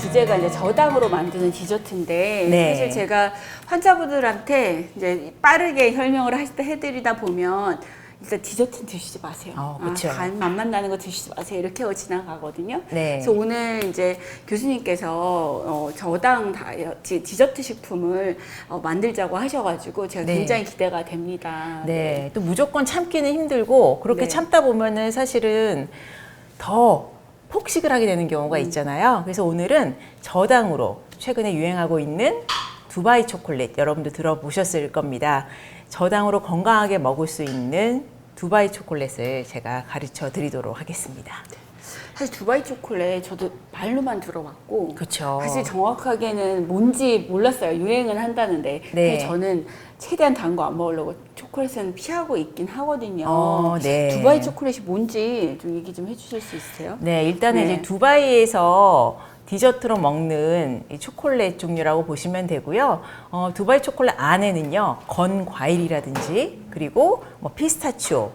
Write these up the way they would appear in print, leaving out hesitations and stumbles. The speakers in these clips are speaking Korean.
주제가 이제 저당으로 만드는 디저트인데 네. 사실 제가 환자분들한테 이제 빠르게 설명을 해드리다 보면 일단 디저트는 드시지 마세요. 그쵸. 맛만 나는 거 드시지 마세요. 이렇게 하고 지나가거든요. 네. 그래서 오늘 이제 교수님께서 저당 다이어트 디저트 식품을 만들자고 하셔가지고 제가 네. 굉장히 기대가 됩니다. 네. 또 무조건 참기는 힘들고 그렇게 네. 참다 보면은 사실은 더 폭식을 하게 되는 경우가 있잖아요. 그래서 오늘은 저당으로 최근에 유행하고 있는 두바이 초콜릿 여러분도 들어보셨을 겁니다. 저당으로 건강하게 먹을 수 있는 두바이 초콜릿을 제가 가르쳐 드리도록 하겠습니다. 사실 두바이 초콜릿 저도 말로만 들어봤고 그렇죠. 사실 정확하게는 뭔지 몰랐어요. 유행은 한다는데 네. 근데 저는 최대한 단 거 안 먹으려고 초콜릿은 피하고 있긴 하거든요. 네. 두바이 초콜릿이 뭔지 좀 얘기 좀 해주실 수 있으세요? 네, 일단은 네. 이제 두바이에서 디저트로 먹는 이 초콜릿 종류라고 보시면 되고요. 두바이 초콜릿 안에는요, 건 과일이라든지 그리고 뭐 피스타치오,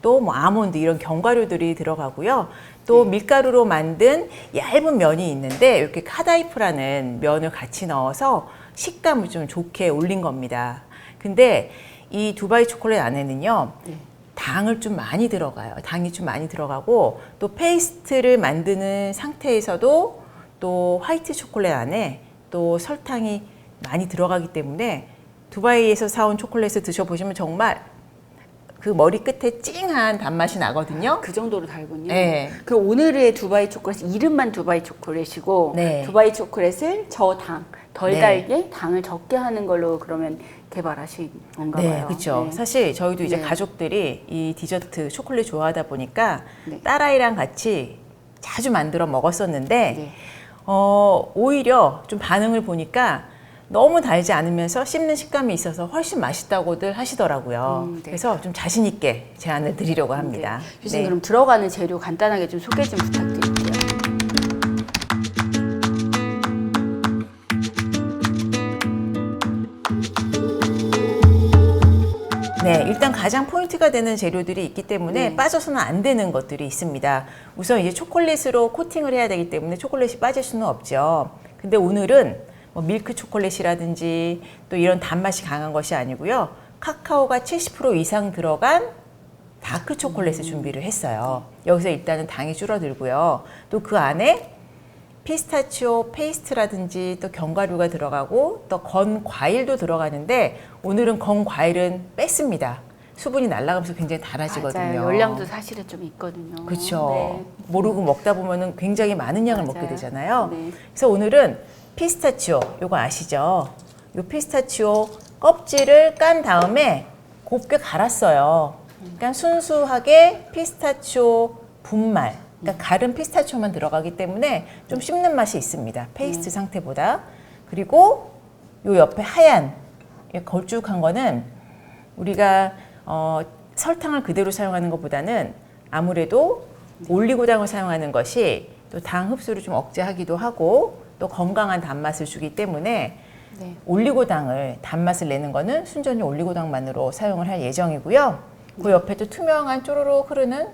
또 뭐 아몬드 이런 견과류들이 들어가고요. 또 밀가루로 만든 얇은 면이 있는데 이렇게 카다이프라는 면을 같이 넣어서 식감을 좀 좋게 올린 겁니다. 근데 이 두바이 초콜릿 안에는요, 당을 좀 많이 들어가요. 당이 좀 많이 들어가고 또 페이스트를 만드는 상태에서도 또 화이트 초콜릿 안에 또 설탕이 많이 들어가기 때문에 두바이에서 사온 초콜릿을 드셔보시면 정말 그 머리 끝에 찡한 단맛이 나거든요. 그 정도로 달군요. 네. 그 오늘의 두바이 초콜릿 이름만 두바이 초콜릿이고 네. 두바이 초콜릿을 저당 덜 네. 달게 당을 적게 하는 걸로 그러면 개발하신 건가 네, 봐요. 그렇죠. 네. 사실 저희도 이제 네. 가족들이 이 디저트 초콜릿 좋아하다 보니까 네. 딸아이랑 같이 자주 만들어 먹었었는데 네. 오히려 좀 반응을 보니까 너무 달지 않으면서 씹는 식감이 있어서 훨씬 맛있다고들 하시더라고요. 네. 그래서 좀 자신 있게 제안을 드리려고 합니다. 네. 교수님 그럼 들어가는 재료 간단하게 좀 소개 좀 부탁드릴게요. 네, 일단 가장 포인트가 되는 재료들이 있기 때문에 네. 빠져서는 안 되는 것들이 있습니다. 우선 이제 초콜릿으로 코팅을 해야 되기 때문에 초콜릿이 빠질 수는 없죠. 근데 오늘은 뭐 밀크 초콜릿이라든지 또 이런 단맛이 강한 것이 아니고요. 카카오가 70% 이상 들어간 다크 초콜릿을 준비를 했어요. 여기서 일단은 당이 줄어들고요. 또 그 안에 피스타치오 페이스트라든지 또 견과류가 들어가고 또 건 과일도 들어가는데 오늘은 건 과일은 뺐습니다. 수분이 날아가면서 굉장히 달아지거든요. 맞아요. 열량도 사실은 좀 있거든요. 그렇죠. 네. 모르고 먹다 보면은 굉장히 많은 양을 맞아요. 먹게 되잖아요. 네. 그래서 오늘은 피스타치오, 요거 아시죠? 요 피스타치오 껍질을 깐 다음에 곱게 갈았어요. 그러니까 순수하게 피스타치오 분말, 그러니까 갈은 피스타치오만 들어가기 때문에 좀 씹는 맛이 있습니다. 페이스트 상태보다. 그리고 요 옆에 하얀 걸쭉한 거는 우리가 설탕을 그대로 사용하는 것보다는 아무래도 올리고당을 사용하는 것이 또 당 흡수를 좀 억제하기도 하고 또 건강한 단맛을 주기 때문에 네. 올리고당을 단맛을 내는 거는 순전히 올리고당만으로 사용을 할 예정이고요. 그 옆에 또 투명한 쪼로록 흐르는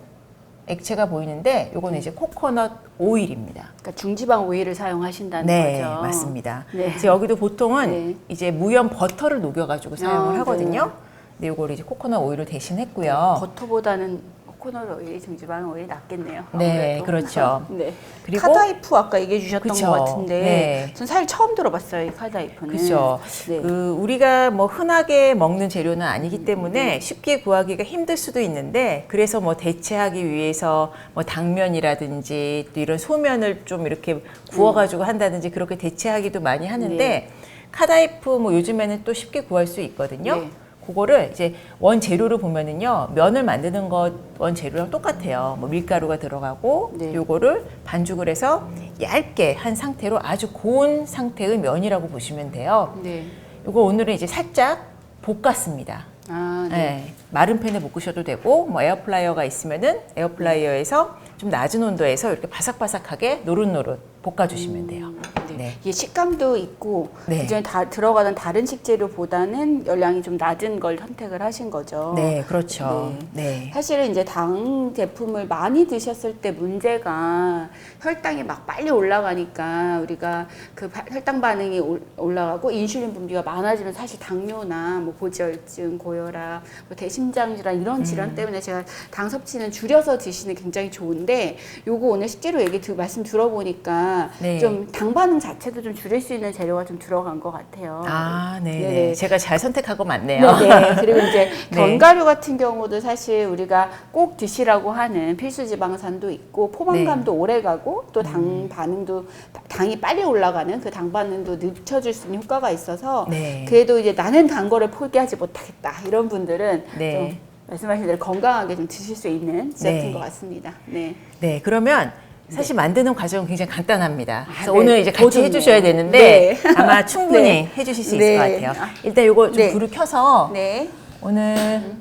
액체가 보이는데 요거는 이제 코코넛 오일입니다. 그러니까 중지방 오일을 사용하신다는 네, 거죠. 맞습니다. 네. 그래서 여기도 보통은 네. 이제 무염 버터를 녹여가지고 사용을 네. 하거든요. 근데 요거를 이제 코코넛 오일을 대신했고요. 버터보다는 코코넛 오일이 중지방 오일이 낫겠네요. 네, 아무래도. 그렇죠. 네. 그리고 카다이프 아까 얘기해 주셨던 그쵸. 것 같은데 네. 전 사실 처음 들어봤어요. 이 카다이프는. 그렇죠. 네. 우리가 뭐 흔하게 먹는 재료는 아니기 때문에 쉽게 구하기가 힘들 수도 있는데 그래서 뭐 대체하기 위해서 뭐 당면이라든지 또 이런 소면을 좀 이렇게 구워가지고 한다든지 그렇게 대체하기도 많이 하는데 네. 카다이프 뭐 요즘에는 또 쉽게 구할 수 있거든요. 네. 그거를 이제 원재료를 보면은요 면을 만드는 것 원재료랑 똑같아요. 뭐 밀가루가 들어가고 네. 요거를 반죽을 해서 얇게 한 상태로 아주 고운 상태의 면이라고 보시면 돼요. 네. 요거 오늘은 이제 살짝 볶았습니다. 아, 네. 네, 마른 팬에 볶으셔도 되고 뭐 에어프라이어가 있으면은 에어프라이어에서 좀 낮은 온도에서 이렇게 바삭바삭하게 노릇노릇 볶아주시면 돼요. 네. 네. 이게 식감도 있고 네. 그전에 다 들어가던 다른 식재료보다는 열량이 좀 낮은 걸 선택을 하신 거죠. 네, 그렇죠. 네. 네. 사실은 이제 당 제품을 많이 드셨을 때 문제가 혈당이 막 빨리 올라가니까 우리가 그 혈당 반응이 올라가고 인슐린 분비가 많아지면 사실 당뇨나 뭐 고지혈증, 고혈압, 뭐 대심장 질환 이런 질환 때문에 제가 당 섭취는 줄여서 드시는 게 굉장히 좋은데 요거 오늘 식재료 얘기 말씀 들어보니까 네. 좀 당 반응 자체도 좀 줄일 수 있는 재료가 좀 들어간 것 같아요. 아, 네. 네네. 제가 잘 선택하고 맞네요. 네. 그리고 이제 네. 견과류 같은 경우도 사실 우리가 꼭 드시라고 하는 필수 지방산도 있고 포만감도 네. 오래 가고 또 당 반응도 당이 빨리 올라가는 그 당 반응도 늦춰줄 수 있는 효과가 있어서 네. 그래도 이제 나는 단 거를 포기하지 못하겠다 이런 분들은 네. 좀 말씀하신 대로 건강하게 좀 드실 수 있는 디저트인 네. 것 같습니다. 네. 네, 그러면 사실 만드는 과정은 굉장히 간단합니다. 그래서 네. 오늘 이제 더 같이 좋네요. 해주셔야 되는데 네. 아마 충분히 네. 해주실 수 네. 있을 것 같아요. 일단 요거 좀 네. 불을 켜서 네. 오늘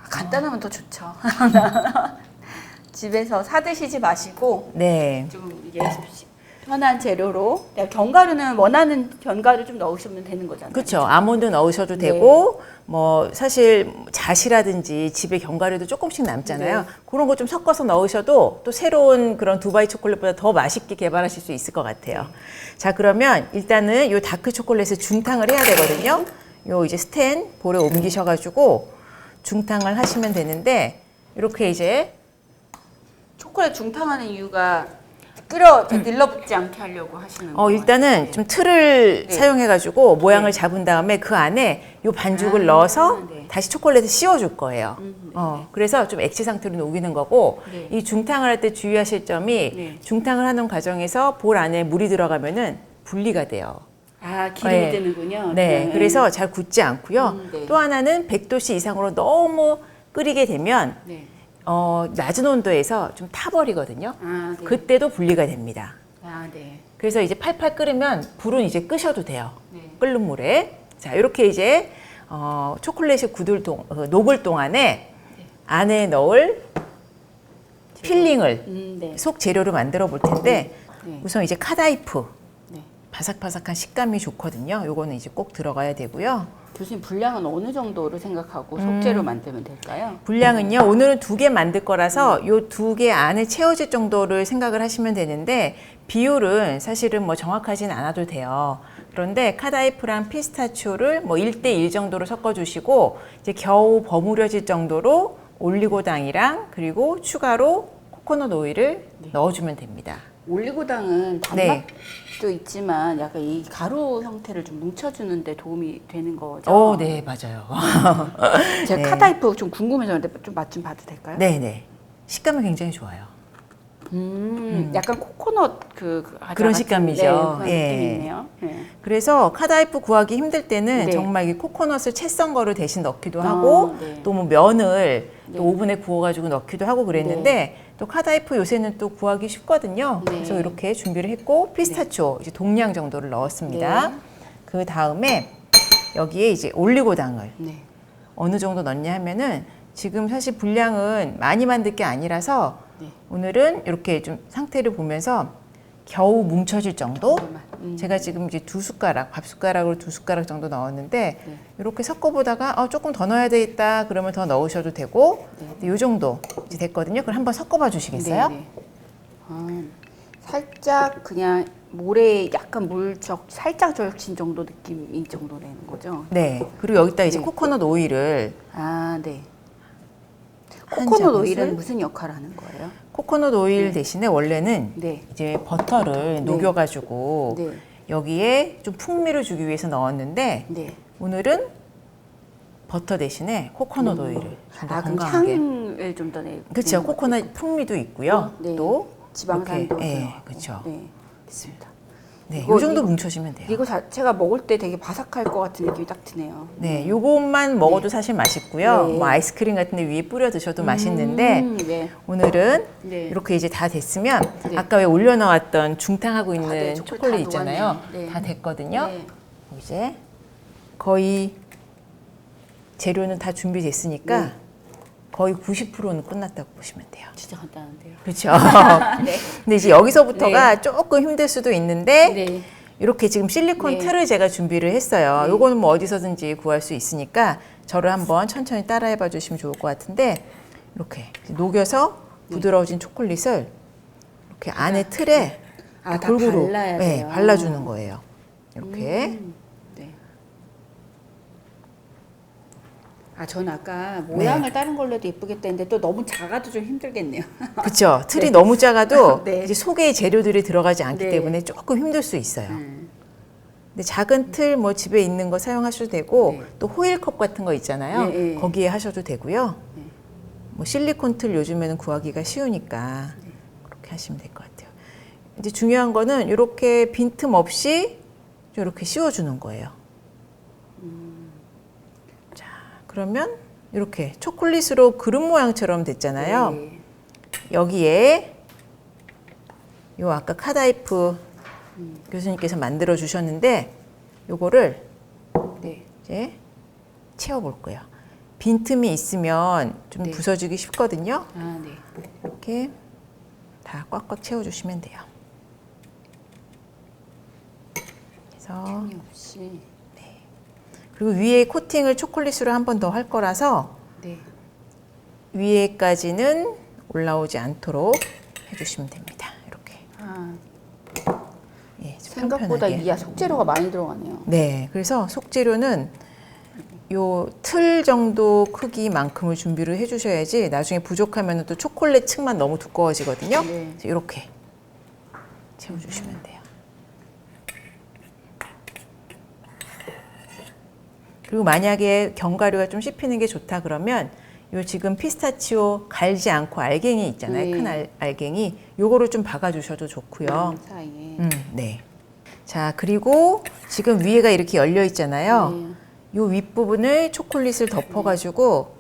간단하면 더 좋죠. 집에서 사 드시지 마시고 네. 좀 이게 편한 재료로 견과류는 원하는 견과류 좀 넣으시면 되는 거잖아요. 그렇죠. 아몬드 넣으셔도 네. 되고 뭐 사실 잣이라든지 집에 견과류도 조금씩 남잖아요. 네. 그런 거 좀 섞어서 넣으셔도 또 새로운 그런 두바이 초콜릿보다 더 맛있게 개발하실 수 있을 것 같아요. 자, 그러면 일단은 요 다크 초콜릿을 중탕을 해야 되거든요. 요 이제 스텐 볼에 옮기셔가지고 중탕을 하시면 되는데 이렇게 이제 초콜릿 중탕하는 이유가 늘러붙지 않게 하려고 하시는 거예요. 일단은 네. 좀 틀을 네. 사용해가지고 모양을 잡은 다음에 그 안에 요 반죽을 넣어서 네. 다시 초콜릿을 씌워줄 거예요. 네. 그래서 좀 액체 상태로 녹이는 거고 네. 이 중탕을 할 때 주의하실 점이 네. 중탕을 하는 과정에서 볼 안에 물이 들어가면은 분리가 돼요. 아, 기름이 네. 뜨는군요. 네, 그래서 잘 굳지 않고요. 네. 또 하나는 100도씨 이상으로 너무 끓이게 되면 네. 낮은 온도에서 좀 타버리거든요. 아, 네. 그때도 분리가 됩니다. 아, 네. 그래서 이제 팔팔 끓으면 불은 이제 끄셔도 돼요. 네. 끓는 물에. 자, 이렇게 이제 초콜릿이 녹을 동안에 안에 넣을 필링을 네. 속 재료로 만들어 볼 텐데 네. 우선 이제 카다이프 네. 바삭바삭한 식감이 좋거든요. 요거는 이제 꼭 들어가야 되고요. 교수님 분량은 어느 정도로 생각하고 속재료 만들면 될까요? 분량은요. 오늘은 2개 만들 거라서 요 2개 안에 채워질 정도를 생각을 하시면 되는데 비율은 사실은 뭐 정확하진 않아도 돼요. 그런데 카다이프랑 피스타치오를 뭐 1대1 정도로 섞어 주시고 이제 겨우 버무려질 정도로 올리고당이랑 그리고 추가로 코코넛 오일을 넣어주면 됩니다. 올리고당은 네. 단맛도 있지만 약간 이 가루 형태를 좀 뭉쳐주는 데 도움이 되는 거죠? 네, 맞아요. 제가 네. 카다이프 좀 궁금해서는데 좀 맛 좀 봐도 될까요? 네네. 식감은 굉장히 좋아요. 약간 코코넛 과자 그런 같은, 식감이죠. 네, 그런 예. 느낌이 있네요. 네. 그래서 카다이프 구하기 힘들 때는 네. 정말 이 코코넛을 채 썬 거를 대신 넣기도 하고 네. 또 뭐 면을 네. 또 오븐에 구워가지고 넣기도 하고 그랬는데 또 카다이프 요새는 또 구하기 쉽거든요. 네. 그래서 이렇게 준비를 했고 피스타치오 이제 동량 정도를 넣었습니다. 네. 그 다음에 여기에 이제 올리고당을 네. 어느 정도 넣냐 하면은 지금 사실 분량은 많이 만들 게 아니라서 네. 오늘은 이렇게 좀 상태를 보면서 겨우 뭉쳐질 정도. 정도만. 제가 지금 이제 2숟가락, 밥 숟가락으로 2숟가락 정도 넣었는데 네. 이렇게 섞어보다가 조금 더 넣어야 되겠다 그러면 더 넣으셔도 되고 이 정도 이제 됐거든요. 그럼 한번 섞어봐 주시겠어요? 네, 네. 살짝 그냥 모래에 약간 살짝 절친 정도 느낌이 정도 되는 거죠? 네. 그리고 여기다 이제 네. 코코넛 오일을 아, 네. 한 코코넛 자국을? 오일은 무슨 역할을 하는 거예요? 코코넛 오일 대신에 원래는 네. 이제 버터를 녹여가지고 네. 여기에 좀 풍미를 주기 위해서 넣었는데 네. 오늘은 버터 대신에 코코넛 오일을 좀 더 그럼 건강하게. 향을 좀 더 내. 그렇죠. 코코넛 풍미도 있고요. 네. 또 지방산도 이렇게, 들어가고. 그렇죠. 네. 있습니다. 네, 이거- 이 정도 이거- 뭉쳐지면 돼요. 이거 자체가 먹을 때 되게 바삭할 것 같은 느낌이 딱 드네요. 네, 요것만 먹어도 사실 맛있고요. 네. 뭐 아이스크림 같은 데 위에 뿌려 드셔도 맛있는데 네. 오늘은 네. 이렇게 이제 다 됐으면 네. 아까 왜 올려놓았던 중탕하고 있는 네, 초콜릿 초콜릿 다 있잖아요. 녹았네요. 네. 다 됐거든요. 네. 이제 거의 재료는 다 준비됐으니까 네. 거의 90%는 끝났다고 보시면 돼요. 진짜 간단한데요. 그렇죠. 네. 근데 이제 여기서부터가 조금 힘들 수도 있는데 네. 이렇게 지금 실리콘 네. 틀을 제가 준비를 했어요. 네. 요거는 뭐 어디서든지 구할 수 있으니까 저를 한번 천천히 따라해 봐 주시면 좋을 것 같은데 이렇게 녹여서 부드러워진 초콜릿을 이렇게 안에 틀에 아, 다 골고루 발라야 네, 돼요. 발라주는 거예요. 이렇게. 네. 아, 전 아까 모양을 다른 걸로 해도 예쁘겠다 했는데 또 너무 작아도 좀 힘들겠네요. 그렇죠. 틀이 네. 너무 작아도 네. 이제 속에 재료들이 들어가지 않기 네. 때문에 조금 힘들 수 있어요. 근데 작은 틀 뭐 집에 있는 거 사용하셔도 되고 네. 또 호일컵 같은 거 있잖아요. 네, 네. 거기에 하셔도 되고요. 네. 뭐 실리콘 틀 요즘에는 구하기가 쉬우니까 그렇게 하시면 될 것 같아요. 이제 중요한 거는 이렇게 빈틈 없이 이렇게 씌워주는 거예요. 자, 그러면 이렇게 초콜릿으로 그릇 모양처럼 됐잖아요. 네. 여기에 요 아까 카다이프 교수님께서 만들어 주셨는데 요거를 네. 이제 채워 볼 거예요. 빈틈이 있으면 좀 네. 부서지기 쉽거든요. 아, 네. 이렇게 다 꽉꽉 채워 주시면 돼요. 그래서 틈이 없이. 그리고 위에 코팅을 초콜릿으로 한 번 더 할 거라서 네. 위에까지는 올라오지 않도록 해주시면 됩니다. 이렇게. 아, 예, 좀 생각보다 편편하게. 이 속재료가 많이 들어가네요. 네, 그래서 속재료는 요 틀 정도 크기만큼을 준비를 해주셔야지 나중에 부족하면 또 초콜릿 층만 너무 두꺼워지거든요. 네. 이렇게 채워주시면 돼요. 그리고 만약에 견과류가 좀 씹히는 게 좋다 그러면 요 지금 피스타치오 갈지 않고 알갱이 있잖아요. 네. 큰 알갱이 요거를 좀 박아주셔도 좋고요. 사이에. 네. 자, 그리고 지금 위에가 이렇게 열려 있잖아요. 네. 요 윗부분을 초콜릿을 덮어가지고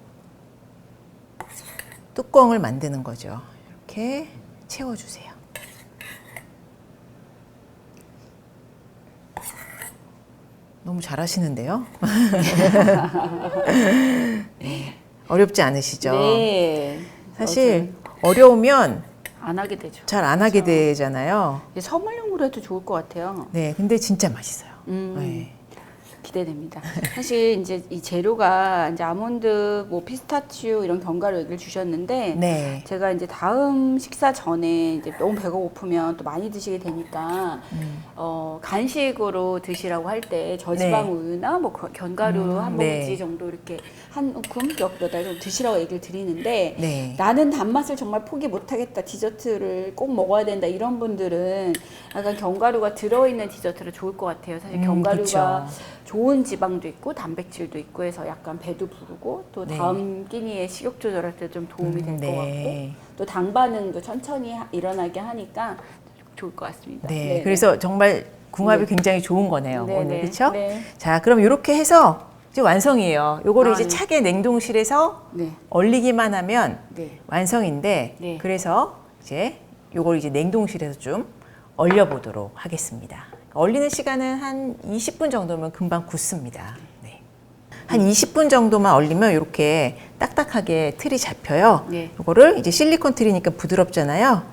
뚜껑을 만드는 거죠. 이렇게 채워주세요. 너무 잘하시는데요? 네. 어렵지 않으시죠? 네. 사실 어려우면 안 하게 되죠. 잘 안 하게 그렇죠. 되잖아요. 이제 선물용으로 해도 좋을 것 같아요. 네, 근데 진짜 맛있어요. 네. 기대됩니다. 사실 이제 이 재료가 이제 아몬드, 뭐 피스타치오 이런 견과류 얘기를 주셨는데 네. 제가 이제 다음 식사 전에 이제 너무 배가 고프면 또 많이 드시게 되니까 간식으로 드시라고 할 때 저지방 네. 우유나 뭐 견과류 한 봉지 네. 정도 이렇게 한 움큼 몇 알 좀 드시라고 얘기를 드리는데 네. 나는 단맛을 정말 포기 못하겠다, 디저트를 꼭 먹어야 된다 이런 분들은 약간 견과류가 들어있는 디저트를 좋을 것 같아요. 사실 견과류가 그쵸. 좋은 지방도 있고 단백질도 있고 해서 약간 배도 부르고 또 네. 다음 끼니에 식욕 조절할 때 좀 도움이 될 것 네. 같고 또 당 반응도 천천히 일어나게 하니까 좋을 것 같습니다. 네. 그래서 정말 궁합이 네. 굉장히 좋은 거네요. 네, 오늘 네. 그렇죠? 네. 자, 그럼 이렇게 해서 이제 완성이에요. 요거를 아, 이제 네. 차게 냉동실에서 네. 얼리기만 하면 네. 완성인데 네. 그래서 이제 요걸 이제 냉동실에서 좀 얼려 보도록 하겠습니다. 얼리는 시간은 한 20분 정도면 금방 굳습니다. 네. 한 20분 정도만 얼리면 이렇게 딱딱하게 틀이 잡혀요. 네. 요거를 이제 실리콘 틀이니까 부드럽잖아요.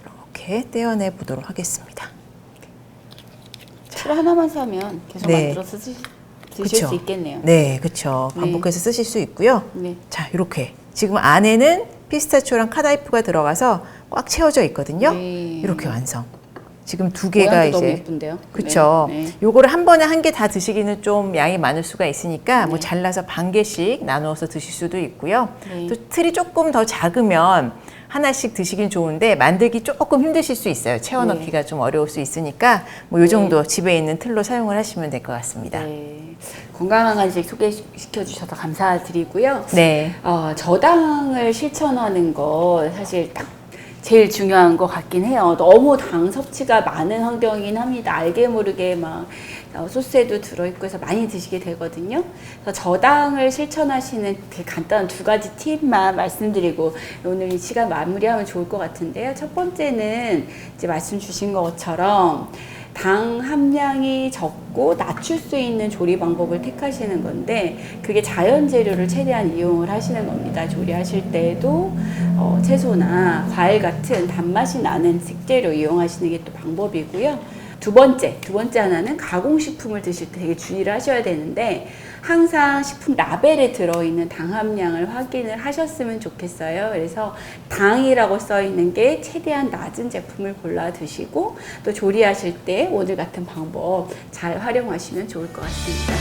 이렇게 떼어내 보도록 하겠습니다. 틀 하나만 사면 계속 네. 만들어서 드실 그쵸? 수 있겠네요. 네, 그렇죠. 네. 반복해서 쓰실 수 있고요. 네. 자, 이렇게 지금 안에는 피스타치오랑 카다이프가 들어가서 꽉 채워져 있거든요. 네. 이렇게 완성. 지금 두 개가 모양도 너무 이제 예쁜데요. 그렇죠. 네. 네. 요거를 한 번에 한 개 다 드시기는 좀 양이 많을 수가 있으니까 뭐 네. 잘라서 반 개씩 나누어서 드실 수도 있고요. 네. 또 틀이 조금 더 작으면 하나씩 드시긴 좋은데 만들기 조금 힘드실 수 있어요. 채워 넣기가 네. 좀 어려울 수 있으니까 뭐 요 정도 집에 있는 틀로 사용을 하시면 될 것 같습니다. 네. 건강한 간식 소개시켜 주셔서 감사드리고요. 네. 저당을 실천하는 거 사실 딱 제일 중요한 것 같긴 해요. 너무 당 섭취가 많은 환경이긴 합니다. 알게 모르게 막 소스에도 들어있고 해서 많이 드시게 되거든요. 그래서 저당을 실천하시는 되게 간단한 두 가지 팁만 말씀드리고 오늘 이 시간 마무리하면 좋을 것 같은데요. 첫 번째는 이제 말씀 주신 것처럼 당 함량이 적고 낮출 수 있는 조리 방법을 택하시는 건데 그게 자연 재료를 최대한 이용을 하시는 겁니다. 조리하실 때에도 채소나 과일 같은 단맛이 나는 식재료 이용하시는 게 또 방법이고요. 두 번째 하나는 가공식품을 드실 때 되게 주의를 하셔야 되는데 항상 식품 라벨에 들어있는 당 함량을 확인을 하셨으면 좋겠어요. 그래서 당이라고 써 있는 게 최대한 낮은 제품을 골라 드시고 또 조리하실 때 오늘 같은 방법 잘 활용하시면 좋을 것 같습니다.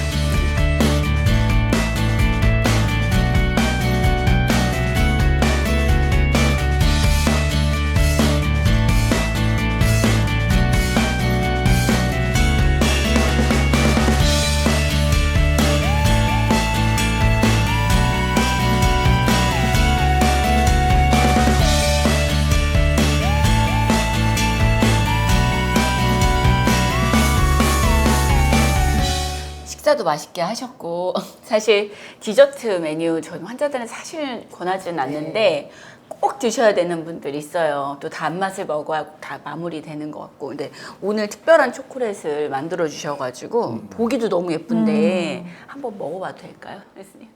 식사도 맛있게 하셨고 사실 디저트 메뉴 저는 환자들은 사실 권하지는 않는데 꼭 드셔야 되는 분들이 있어요. 또 단맛을 먹어야 다 마무리되는 것 같고 근데 오늘 특별한 초콜릿을 만들어 주셔가지고 보기도 너무 예쁜데 한번 먹어봐도 될까요? 교수님?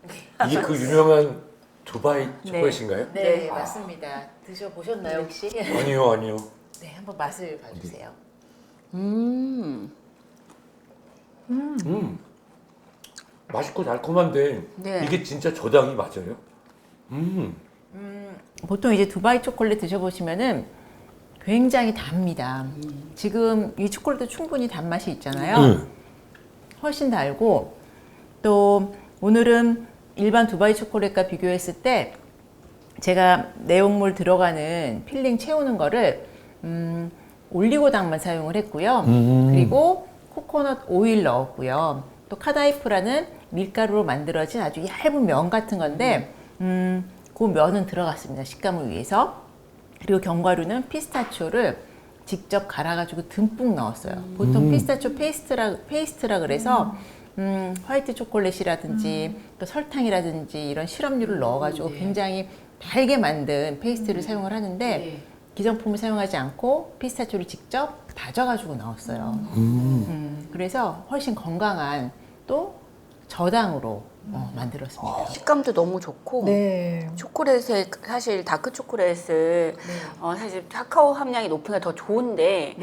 이게 그 유명한 두바이 초콜릿인가요? 네, 맞습니다. 드셔보셨나요 혹시? 아니요, 아니요. 네, 한번 맛을 봐주세요. 맛있고 달콤한데 네. 이게 진짜 저당이 맞아요? 보통 이제 두바이 초콜릿 드셔보시면은 굉장히 답니다. 지금 이 초콜릿도 충분히 단맛이 있잖아요. 훨씬 달고 또 오늘은 일반 두바이 초콜릿과 비교했을 때 제가 내용물 들어가는 필링 채우는 거를 올리고당만 사용을 했고요. 그리고 코코넛 오일 넣었고요. 또 카다이프라는 밀가루로 만들어진 아주 얇은 면 같은 건데 그 면은 들어갔습니다. 식감을 위해서. 그리고 견과류는 피스타치오를 직접 갈아가지고 듬뿍 넣었어요. 보통 피스타치오 페이스트라 그래서 화이트 초콜릿이라든지 또 설탕이라든지 이런 시럽류를 넣어가지고 굉장히 달게 만든 페이스트를 사용을 하는데 기성품을 사용하지 않고 피스타치오를 직접 다져가지고 넣었어요. 그래서 훨씬 건강한 또 저당으로 만들었습니다. 식감도 너무 좋고 네. 초콜릿에 사실 다크 초콜릿을 사실 카카오 함량이 높으니까 더 좋은데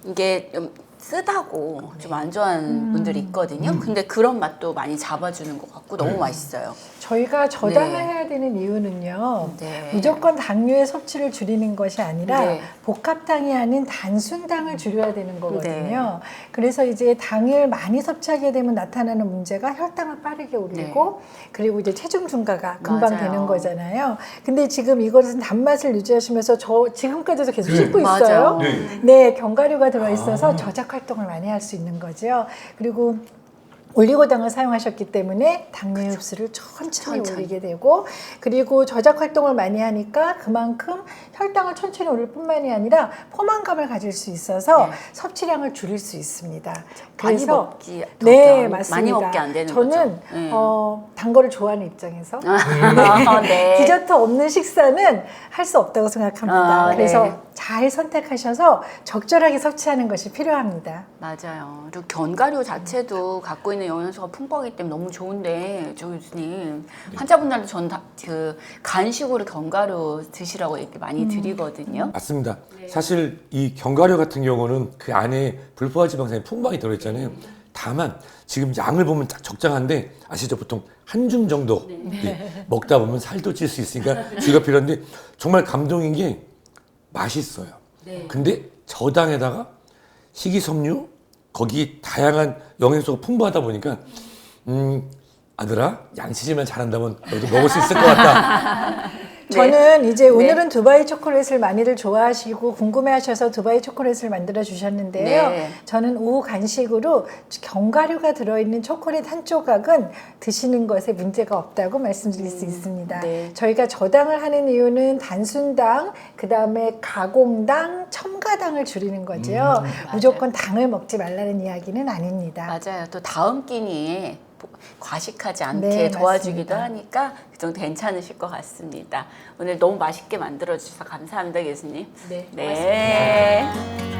이게 좀 쓰다고 좀 안 좋아하는 분들이 있거든요. 근데 그런 맛도 많이 잡아주는 것 같고 너무 맛있어요. 저희가 저당을 해야 되는 이유는요. 네. 무조건 당류의 섭취를 줄이는 것이 아니라 네. 복합당이 아닌 단순당을 줄여야 되는 거거든요. 그래서 이제 당을 많이 섭취하게 되면 나타나는 문제가 혈당을 빠르게 올리고 그리고 이제 체중 증가가 금방 맞아요. 되는 거잖아요. 근데 지금 이것은 단맛을 유지하시면서 저 지금까지도 계속 씹고 맞아요. 있어요. 네. 네, 견과류가 들어있어서 저작 활동을 많이 할 수 있는 거죠. 그리고 올리고당을 사용하셨기 때문에 당뇨 흡수를 천천히 올리게 되고 그리고 저작 활동을 많이 하니까 그만큼 혈당을 천천히 올릴 뿐만이 아니라 포만감을 가질 수 있어서 섭취량을 줄일 수 있습니다. 많이 먹기 네, 맞습니다. 많이 먹게 안 되는 저는 거죠. 단 거를 좋아하는 입장에서 네. 디저트 없는 식사는 할 수 없다고 생각합니다. 그래서 네. 잘 선택하셔서 적절하게 섭취하는 것이 필요합니다. 맞아요. 그리고 견과류 자체도 갖고 있는 영양소가 풍부하기 때문에 너무 좋은데 조 교수님 환자분들도 전 그 간식으로 견과류 드시라고 얘기 많이 드리거든요. 맞습니다. 사실 이 견과류 같은 경우는 그 안에 불포화 지방산이 풍부하게 들어있잖아요. 다만 지금 양을 보면 딱 적당한데 아시죠? 보통 한 줌 정도 먹다 보면 살도 찔 수 있으니까 주의가 필요한데 정말 감동인 게 맛있어요. 근데 저당에다가 식이섬유 거기 다양한 영양소가 풍부하다 보니까 아들아 양치질만 잘한다면 너도 먹을 수 있을 것 같다. 저는 이제 오늘은 두바이 초콜릿을 많이들 좋아하시고 궁금해하셔서 두바이 초콜릿을 만들어 주셨는데요. 네. 저는 오후 간식으로 견과류가 들어있는 초콜릿 한 조각은 드시는 것에 문제가 없다고 말씀드릴 수 있습니다. 네. 저희가 저당을 하는 이유는 단순당, 그 다음에 가공당, 첨가당을 줄이는 거죠. 무조건 당을 먹지 말라는 이야기는 아닙니다. 맞아요. 또 다음 끼니에 과식하지 않게 네, 도와주기도 맞습니다. 하니까 그 정도 괜찮으실 것 같습니다. 오늘 너무 맛있게 만들어 주셔서 감사합니다, 교수님. 네, 네.